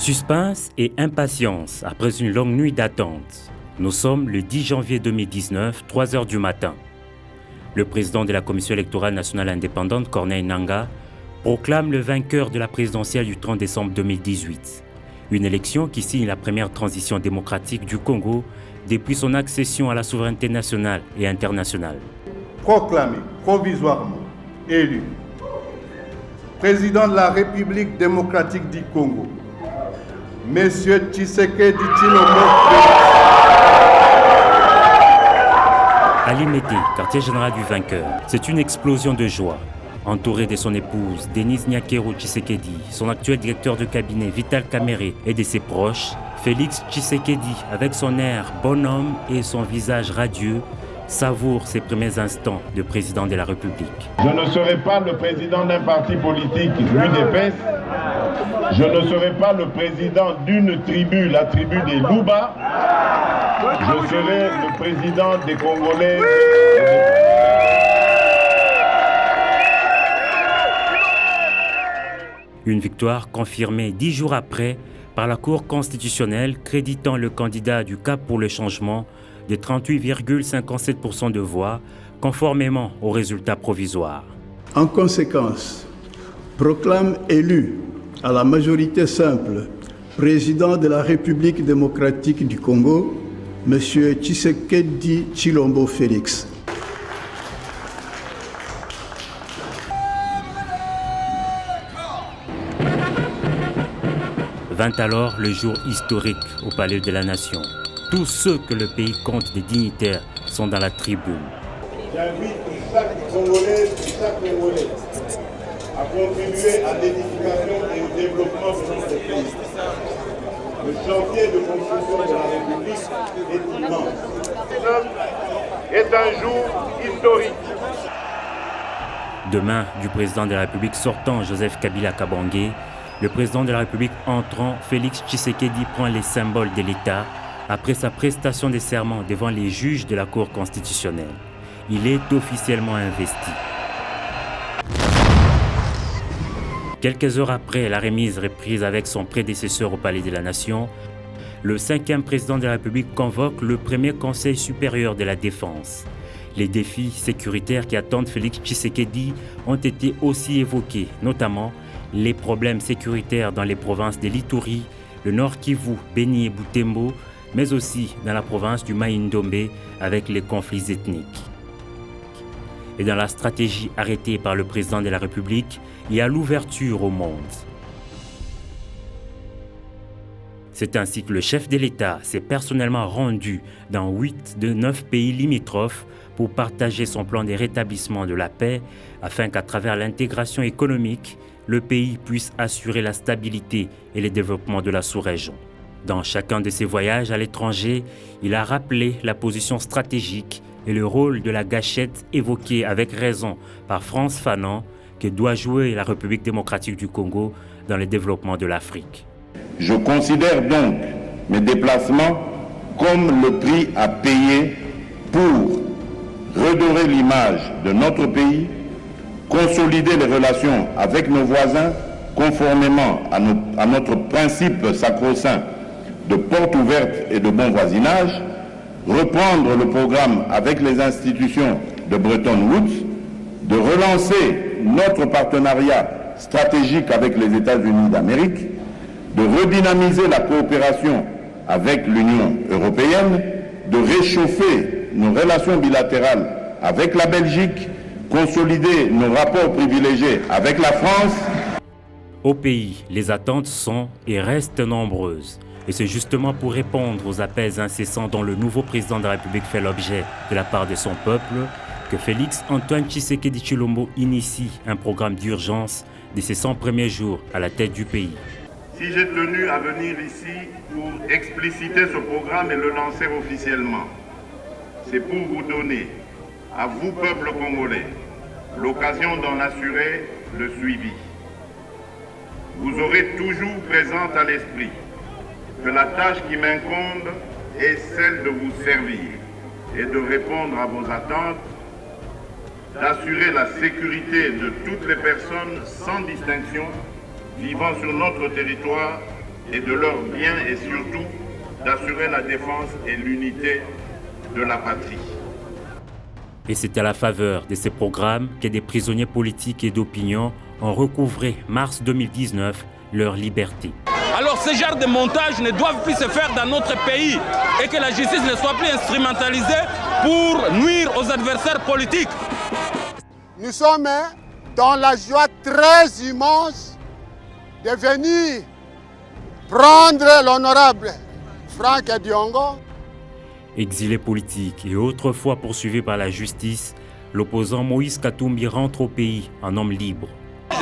Suspense et impatience après une longue nuit d'attente. Nous sommes le 10 janvier 2019, 3 heures du matin. Le président de la Commission électorale nationale indépendante, Corneille Nangaa, proclame le vainqueur de la présidentielle du 30 décembre 2018. Une élection qui signe la première transition démocratique du Congo depuis son accession à la souveraineté nationale et internationale. Proclamé provisoirement élu président de la République démocratique du Congo, Monsieur Tshisekedi Tshilombo Ali Mété, quartier général du vainqueur, c'est une explosion de joie. Entouré de son épouse, Denise Nyakero Tshisekedi, son actuel directeur de cabinet Vital Kamerhe et de ses proches, Félix Tshisekedi, avec son air bonhomme et son visage radieux, savoure ses premiers instants de président de la République. Je ne serai pas le président d'un parti politique l'UDPS. Je ne serai pas le président d'une tribu, la tribu des Louba. Je serai le président des Congolais. Une victoire confirmée 10 jours après par la Cour constitutionnelle, créditant le candidat du Cap pour le changement de 38,57% de voix, conformément aux résultats provisoires. En conséquence, proclame élu à la majorité simple président de la République démocratique du Congo, M. Tshisekedi Tshilombo Félix. Vint alors le jour historique au Palais de la Nation. Tous ceux que le pays compte des dignitaires sont dans la tribune. J'invite chaque Congolais et chaque Congolais à contribuer à l'édification et au développement de notre pays. Le chantier de construction de la République est immense. C'est un jour historique. Demain, du président de la République sortant, Joseph Kabila Kabange, le président de la République entrant, Félix Tshisekedi, prend les symboles de l'État après sa prestation de serment devant les juges de la Cour constitutionnelle. Il est officiellement investi. Quelques heures après la remise reprise avec son prédécesseur au Palais de la Nation, le 5e président de la République convoque le premier Conseil supérieur de la défense. Les défis sécuritaires qui attendent Félix Tshisekedi ont été aussi évoqués, notamment les problèmes sécuritaires dans les provinces de l'Ituri, le Nord Kivu, Beni et Butembo, mais aussi dans la province du Mai-Ndombe avec les conflits ethniques. Et dans la stratégie arrêtée par le président de la République, il y a l'ouverture au monde. C'est ainsi que le chef de l'État s'est personnellement rendu dans 8 de 9 pays limitrophes pour partager son plan de rétablissement de la paix afin qu'à travers l'intégration économique, le pays puisse assurer la stabilité et le développement de la sous-région. Dans chacun de ses voyages à l'étranger, il a rappelé la position stratégique et le rôle de la gâchette évoqué avec raison par Frantz Fanon que doit jouer la République démocratique du Congo dans le développement de l'Afrique. Je considère donc mes déplacements comme le prix à payer pour redorer l'image de notre pays, consolider les relations avec nos voisins conformément à notre principe sacro-saint de porte ouverte et de bon voisinage, reprendre le programme avec les institutions de Bretton Woods, de relancer notre partenariat stratégique avec les États-Unis d'Amérique, de redynamiser la coopération avec l'Union européenne, de réchauffer nos relations bilatérales avec la Belgique, consolider nos rapports privilégiés avec la France. Au pays, les attentes sont et restent nombreuses. Et c'est justement pour répondre aux appels incessants dont le nouveau président de la République fait l'objet de la part de son peuple que Félix Antoine Tshisekedi Tshilombo initie un programme d'urgence de ses 100 premiers jours à la tête du pays. Si j'ai tenu à venir ici pour expliciter ce programme et le lancer officiellement, c'est pour vous donner, à vous peuple congolais, l'occasion d'en assurer le suivi. Vous aurez toujours présente à l'esprit que la tâche qui m'incombe est celle de vous servir et de répondre à vos attentes, d'assurer la sécurité de toutes les personnes sans distinction vivant sur notre territoire et de leurs biens et surtout d'assurer la défense et l'unité de la patrie. Et c'est à la faveur de ces programmes que des prisonniers politiques et d'opinion ont recouvré, mars 2019, leur liberté. Alors ce genre de montages ne doivent plus se faire dans notre pays et que la justice ne soit plus instrumentalisée pour nuire aux adversaires politiques. Nous sommes dans la joie très immense de venir prendre l'honorable Franck Diongo. Exilé politique et autrefois poursuivi par la justice, l'opposant Moïse Katumbi rentre au pays en homme libre.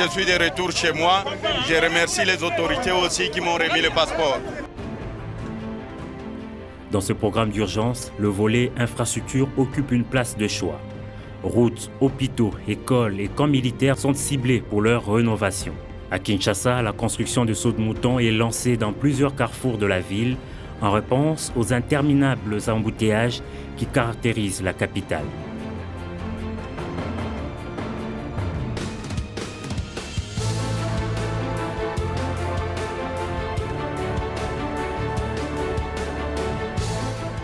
Je suis de retour chez moi. Je remercie les autorités aussi qui m'ont remis le passeport. Dans ce programme d'urgence, le volet infrastructure occupe une place de choix. Routes, hôpitaux, écoles et camps militaires sont ciblés pour leur rénovation. À Kinshasa, la construction de sauts de moutons est lancée dans plusieurs carrefours de la ville en réponse aux interminables embouteillages qui caractérisent la capitale.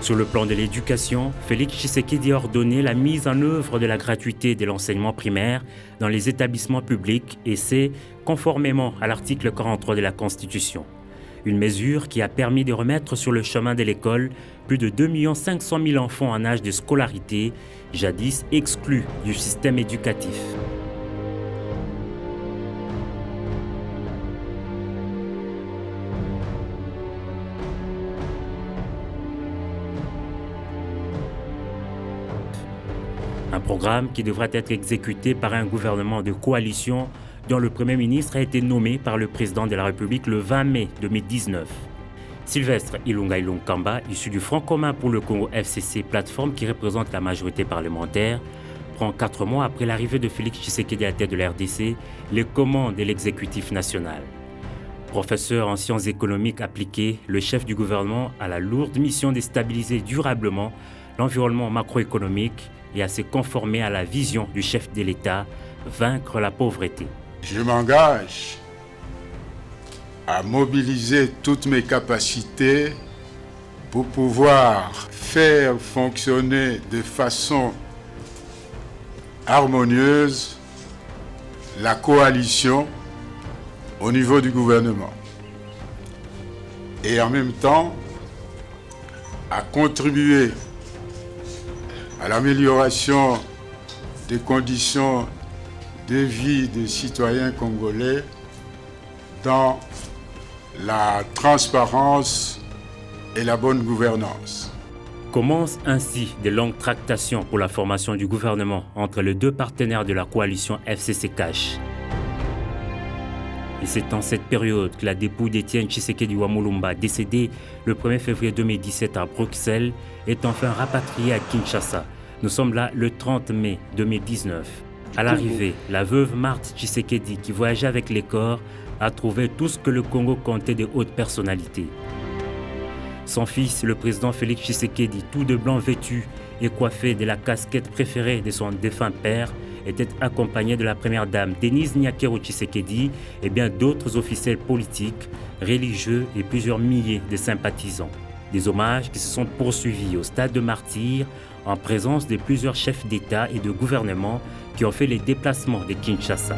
Sur le plan de l'éducation, Félix Tshisekedi a ordonné la mise en œuvre de la gratuité de l'enseignement primaire dans les établissements publics et c'est conformément à l'article 43 de la Constitution. Une mesure qui a permis de remettre sur le chemin de l'école plus de 2 500 000 enfants en âge de scolarité, jadis exclus du système éducatif. Un programme qui devra être exécuté par un gouvernement de coalition dont le Premier ministre a été nommé par le président de la République le 20 mai 2019. Sylvestre Ilunga Ilunkamba, issu du Front commun pour le Congo FCC, plateforme qui représente la majorité parlementaire, prend 4 mois après l'arrivée de Félix Tshisekedi à la tête de la RDC, les commandes de l'exécutif national. Professeur en sciences économiques appliquées, le chef du gouvernement a la lourde mission de stabiliser durablement l'environnement macroéconomique et à se conformer à la vision du chef de l'État, vaincre la pauvreté. Je m'engage à mobiliser toutes mes capacités pour pouvoir faire fonctionner de façon harmonieuse la coalition au niveau du gouvernement et en même temps à contribuer à l'amélioration des conditions de vie des citoyens congolais dans la transparence et la bonne gouvernance. Commencent ainsi de longues tractations pour la formation du gouvernement entre les deux partenaires de la coalition FCC-CACH. Et c'est en cette période que la dépouille d'Étienne Tshisekedi Wamulumba, décédé le 1er février 2017 à Bruxelles, est enfin rapatriée à Kinshasa. Nous sommes là le 30 mai 2019. À l'arrivée, la veuve Marthe Tshisekedi, qui voyageait avec les corps, a trouvé tout ce que le Congo comptait de hautes personnalités. Son fils, le président Félix Tshisekedi, tout de blanc vêtu et coiffé de la casquette préférée de son défunt père, était accompagné de la première dame Denise Nyakero Tshisekedi et bien d'autres officiels politiques, religieux et plusieurs milliers de sympathisants. Des hommages qui se sont poursuivis au stade de Martyrs en présence de plusieurs chefs d'État et de gouvernement qui ont fait les déplacements de Kinshasa.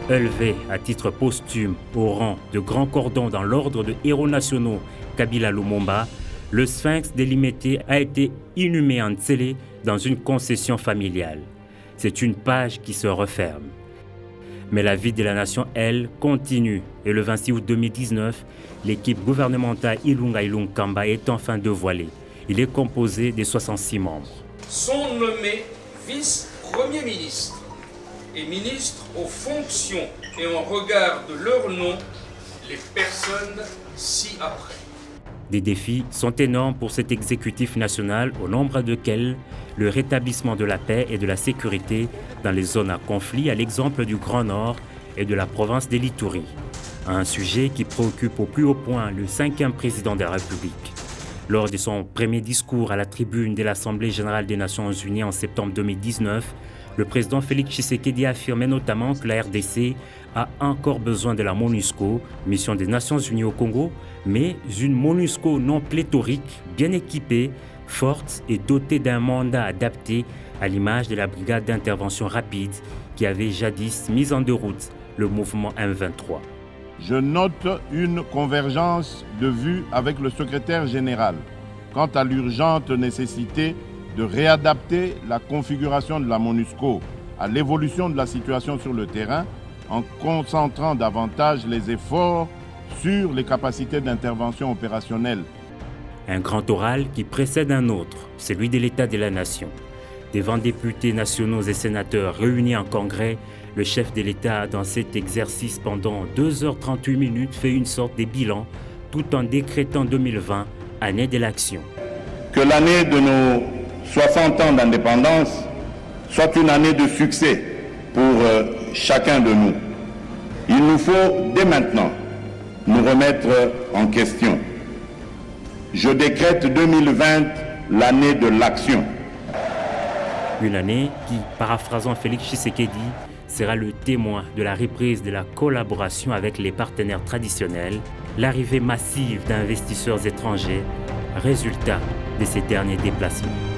Élevé à titre posthume au rang de grand cordon dans l'ordre de héros nationaux Kabila Lumumba, le sphinx délimité a été inhumé en Tsélé dans une concession familiale. C'est une page qui se referme. Mais la vie de la nation, elle, continue. Et le 26 août 2019, l'équipe gouvernementale Ilunga Ilunkamba est enfin dévoilée. Il est composé de 66 membres. Sont nommés vice-premiers ministres et ministres aux fonctions et en regard de leur nom, les personnes ci-après. Des défis sont énormes pour cet exécutif national, au nombre desquels le rétablissement de la paix et de la sécurité dans les zones à conflit, à l'exemple du Grand Nord et de la province de l'Ituri. Un sujet qui préoccupe au plus haut point le 5e président de la République. Lors de son premier discours à la tribune de l'Assemblée générale des Nations unies en septembre 2019, Le président Félix Tshisekedi a affirmé notamment que la RDC a encore besoin de la MONUSCO, mission des Nations Unies au Congo, mais une MONUSCO non pléthorique, bien équipée, forte et dotée d'un mandat adapté à l'image de la brigade d'intervention rapide qui avait jadis mis en route le mouvement M23. Je note une convergence de vues avec le secrétaire général quant à l'urgente nécessité de réadapter la configuration de la MONUSCO à l'évolution de la situation sur le terrain en concentrant davantage les efforts sur les capacités d'intervention opérationnelle. Un grand oral qui précède un autre, celui de l'État de la Nation. Devant députés nationaux et sénateurs réunis en congrès, le chef de l'État, dans cet exercice pendant 2h38, fait une sorte de bilan, tout en décrétant 2020, année de l'action. Que l'année de nos 60 ans d'indépendance soit une année de succès pour chacun de nous. Il nous faut dès maintenant nous remettre en question. Je décrète 2020 l'année de l'action. Une année qui, paraphrasant Félix Tshisekedi, sera le témoin de la reprise de la collaboration avec les partenaires traditionnels, l'arrivée massive d'investisseurs étrangers, résultat de ces derniers déplacements.